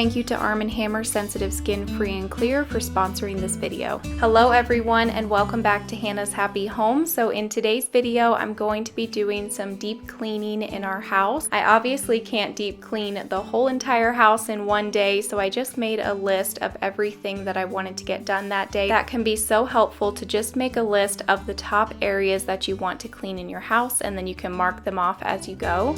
thank you to Arm & Hammer Sensitive Skin Free and Clear for sponsoring this video. Hello everyone and welcome back to Hannah's Happy Home. So in today's video, I'm going to be doing some deep cleaning in our house. I obviously can't deep clean the whole entire house in one day, so I just made a list of everything that I wanted to get done that day. That can be so helpful to just make a list of the top areas that you want to clean in your house, and then you can mark them off as you go.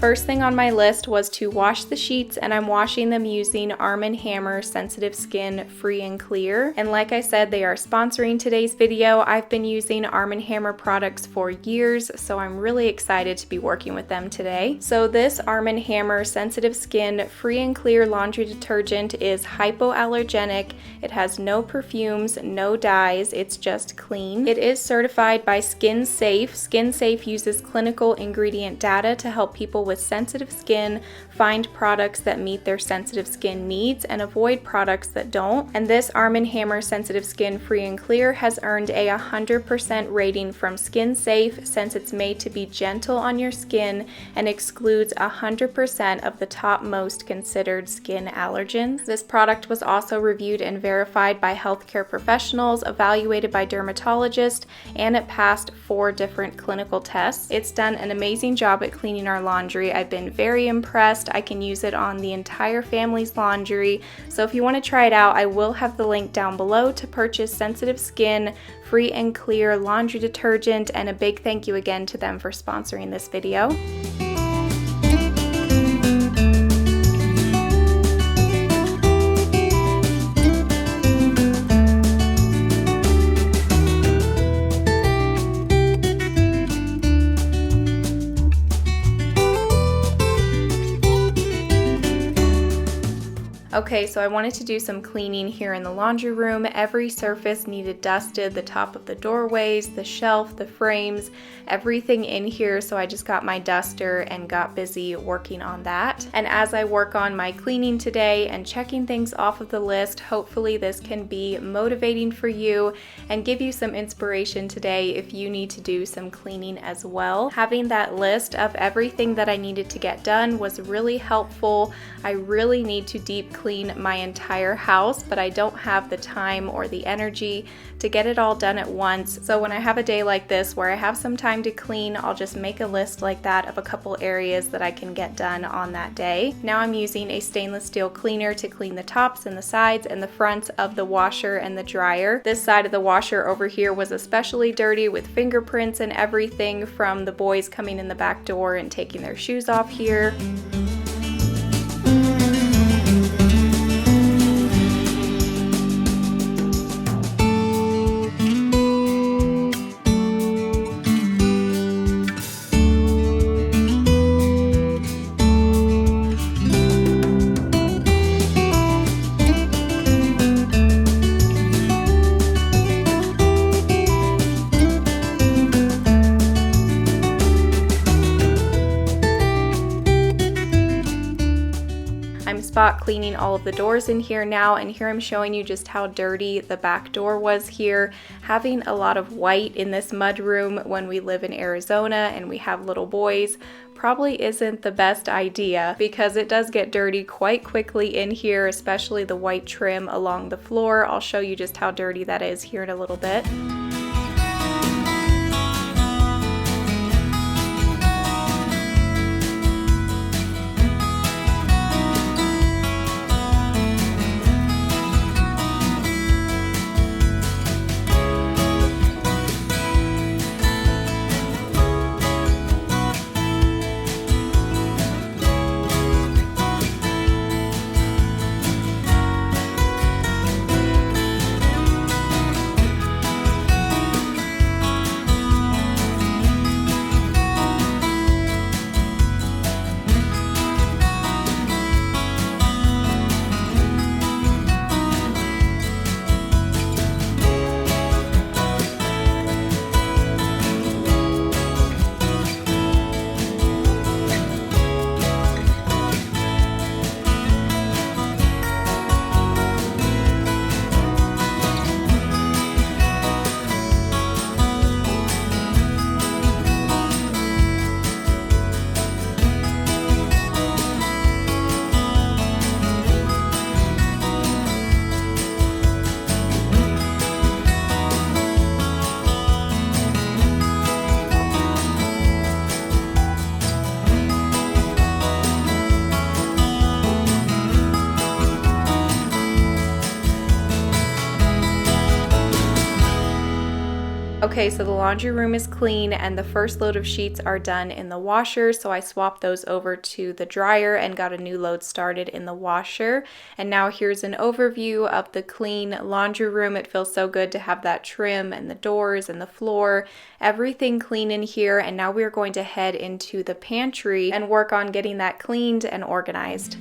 First thing on my list was to wash the sheets, and I'm washing them using Arm & Hammer Sensitive Skin Free and Clear. And like I said, they are sponsoring today's video. I've been using Arm & Hammer products for years, so I'm really excited to be working with them today. So this Arm & Hammer Sensitive Skin Free and Clear laundry detergent is hypoallergenic. It has no perfumes, no dyes, it's just clean. It is certified by Skin Safe. Skin Safe uses clinical ingredient data to help people with sensitive skin find products that meet their sensitive skin needs and avoid products that don't. And this Arm & Hammer Sensitive Skin Free and Clear has earned a 100% rating from Skin Safe since it's made to be gentle on your skin and excludes 100% of the top most considered skin allergens. This product was also reviewed and verified by healthcare professionals, evaluated by dermatologists, and it passed 4 different clinical tests. It's done an amazing job at cleaning our laundry. I've been very impressed. I can use it on the entire family's laundry. So if you want to try it out, I will have the link down below to purchase Sensitive Skin Free and Clear laundry detergent, and a big thank you again to them for sponsoring this video. Okay, so I wanted to do some cleaning here in the laundry room. Every surface needed dusted, the top of the doorways, the shelf, the frames, everything in here. So I just got my duster and got busy working on that. And as I work on my cleaning today and checking things off of the list, hopefully this can be motivating for you and give you some inspiration today if you need to do some cleaning as well. Having that list of everything that I needed to get done was really helpful. I really need to deep clean my entire house, but I don't have the time or the energy to get it all done at once. So when I have a day like this where I have some time to clean, I'll just make a list like that of a couple areas that I can get done on that day. Now I'm using a stainless steel cleaner to clean the tops and the sides and the fronts of the washer and the dryer. This side of the washer over here was especially dirty with fingerprints and everything from the boys coming in the back door and taking their shoes off here. Spot cleaning all of the doors in here now, and here I'm showing you just how dirty the back door was here. Having a lot of white in this mud room when we live in Arizona and we have little boys probably isn't the best idea because it does get dirty quite quickly in here, especially the white trim along the floor. I'll show you just how dirty that is here in a little bit. Okay, so the laundry room is clean and the first load of sheets are done in the washer, so I swapped those over to the dryer and got a new load started in the washer. And now here's an overview of the clean laundry room. It feels so good to have that trim and the doors and the floor, everything clean in here. And now we're going to head into the pantry and work on getting that cleaned and organized.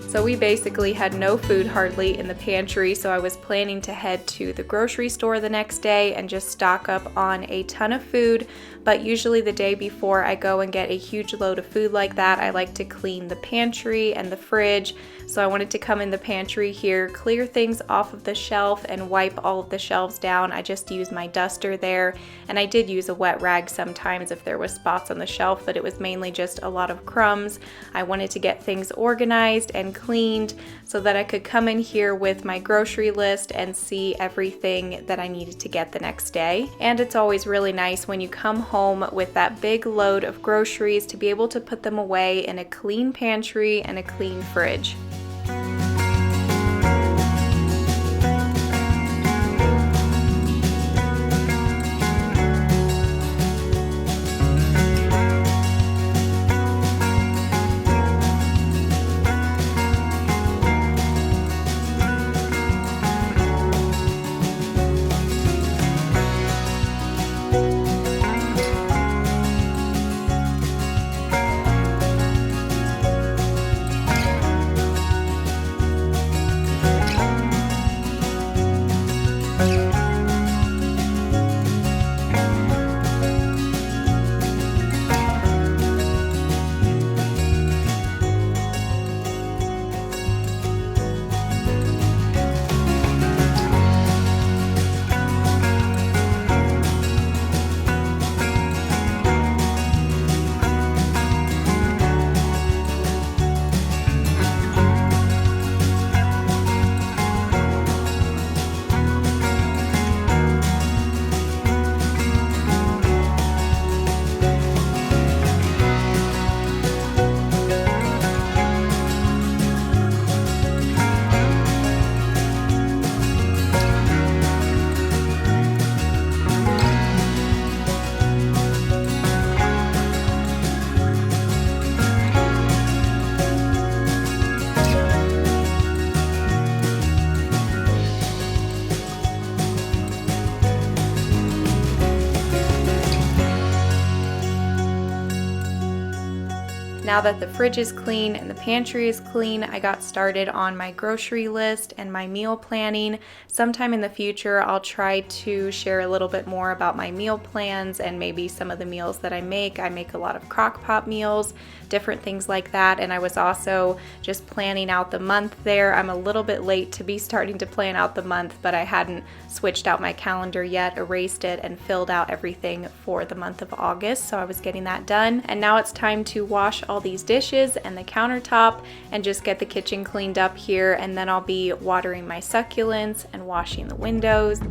So we basically had no food hardly in the pantry, so I was planning to head to the grocery store the next day and just stock up on a ton of food. But usually the day before I go and get a huge load of food like that, I like to clean the pantry and the fridge. So I wanted to come in the pantry here, clear things off of the shelf and wipe all of the shelves down. I just used my duster there, and I did use a wet rag sometimes if there was spots on the shelf, but it was mainly just a lot of crumbs. I wanted to get things organized and cleaned so that I could come in here with my grocery list and see everything that I needed to get the next day. And it's always really nice when you come home with that big load of groceries to be able to put them away in a clean pantry and a clean fridge. Now that the fridge is clean and the pantry is clean, I got started on my grocery list and my meal planning. Sometime in the future, I'll try to share a little bit more about my meal plans and maybe some of the meals that I make. I make a lot of crock pot meals, different things like that. And I was also just planning out the month there. I'm a little bit late to be starting to plan out the month, but I hadn't switched out my calendar yet, erased it, and filled out everything for the month of August. So I was getting that done. And now it's time to wash all these dishes and the countertop and just get the kitchen cleaned up here, and then I'll be watering my succulents and washing the windows.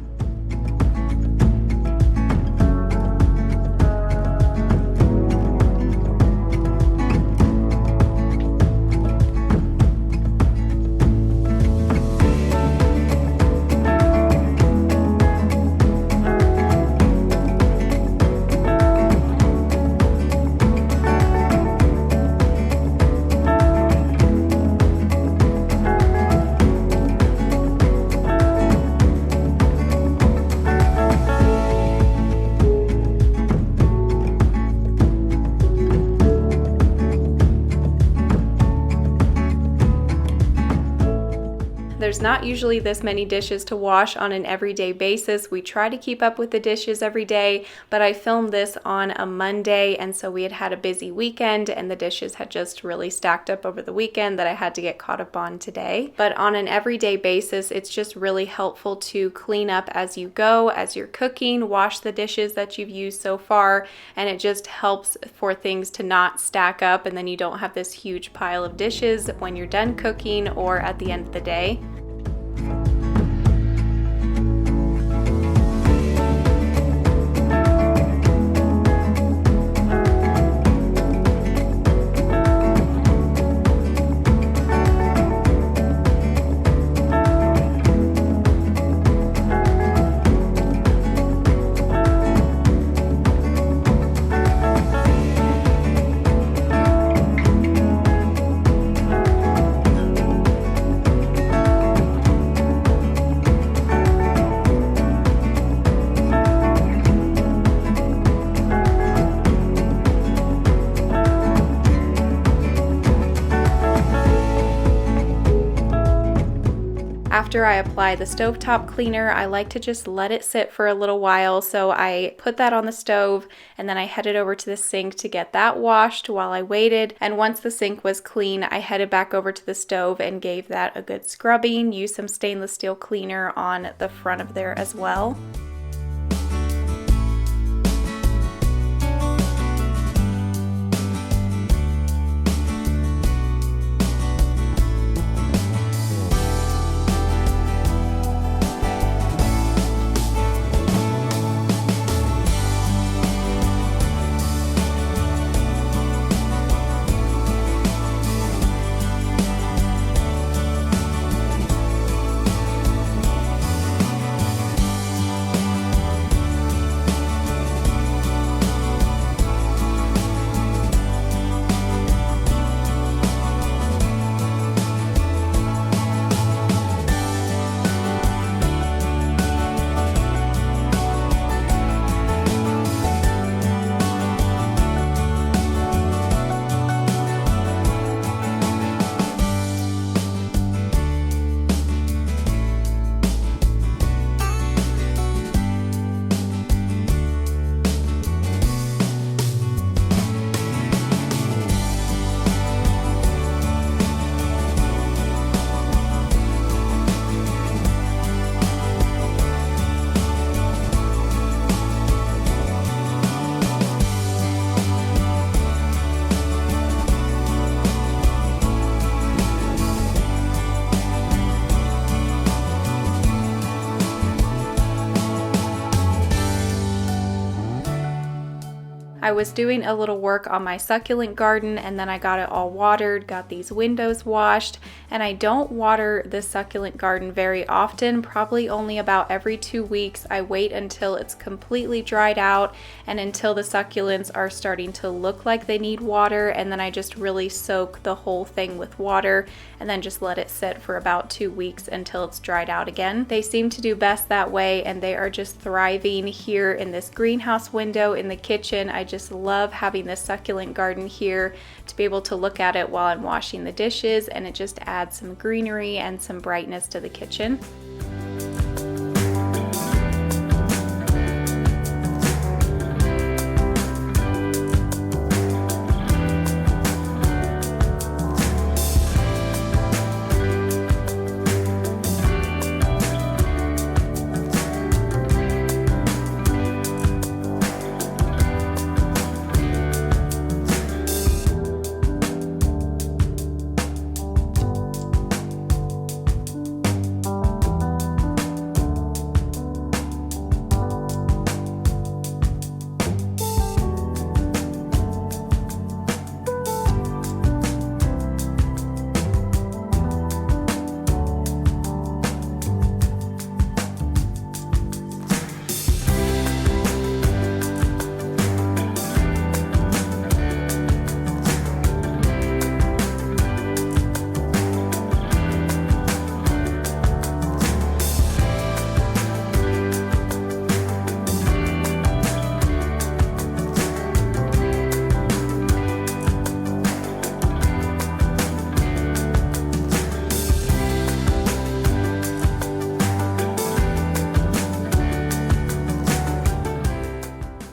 There's not usually this many dishes to wash on an everyday basis. We try to keep up with the dishes every day, but I filmed this on a Monday, and so we had a busy weekend and the dishes had just really stacked up over the weekend that I had to get caught up on today. But on an everyday basis, it's just really helpful to clean up as you go, as you're cooking, wash the dishes that you've used so far, and it just helps for things to not stack up and then you don't have this huge pile of dishes when you're done cooking or at the end of the day. After I apply the stovetop cleaner, I like to just let it sit for a little while. So I put that on the stove and then I headed over to the sink to get that washed while I waited. And once the sink was clean, I headed back over to the stove and gave that a good scrubbing. Used some stainless steel cleaner on the front of there as well. I was doing a little work on my succulent garden and then I got it all watered, got these windows washed, and I don't water the succulent garden very often, probably only about every 2 weeks. I wait until it's completely dried out and until the succulents are starting to look like they need water, and then I just really soak the whole thing with water and then just let it sit for about 2 weeks until it's dried out again. They seem to do best that way and they are just thriving here in this greenhouse window in the kitchen. I just love having this succulent garden here to be able to look at it while I'm washing the dishes, and it just adds some greenery and some brightness to the kitchen.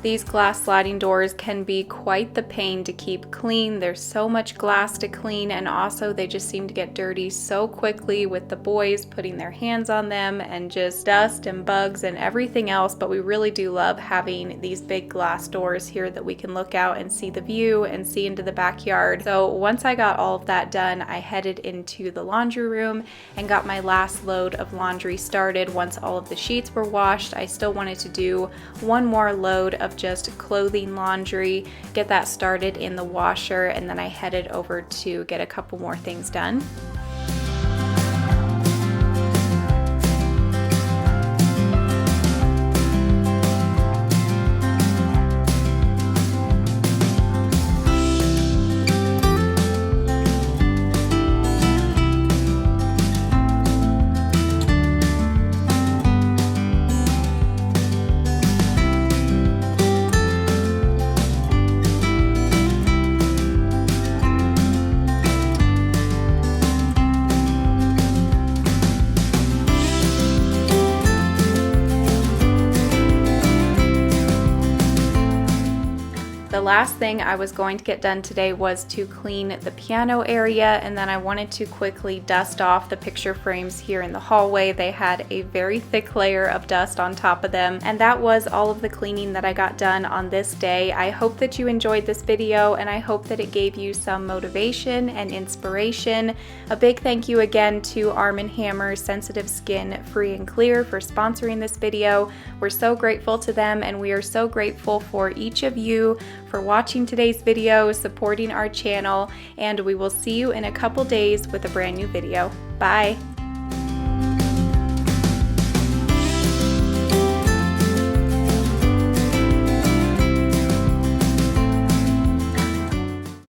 These glass sliding doors can be quite the pain to keep clean. There's so much glass to clean, and also they just seem to get dirty so quickly with the boys putting their hands on them and just dust and bugs and everything else. But we really do love having these big glass doors here that we can look out and see the view and see into the backyard. So once I got all of that done, I headed into the laundry room and got my last load of laundry started. Once all of the sheets were washed, I still wanted to do one more load of just clothing laundry, get that started in the washer, and then I headed over to get a couple more things done. The last thing I was going to get done today was to clean the piano area, and then I wanted to quickly dust off the picture frames here in the hallway. They had a very thick layer of dust on top of them, and that was all of the cleaning that I got done on this day. I hope that you enjoyed this video, and I hope that it gave you some motivation and inspiration. A big thank you again to Arm & Hammer Sensitive Skin Free and Clear for sponsoring this video. We're so grateful to them, and we are so grateful for each of you for watching today's video, supporting our channel, and we will see you in a couple days with a brand new video. Bye!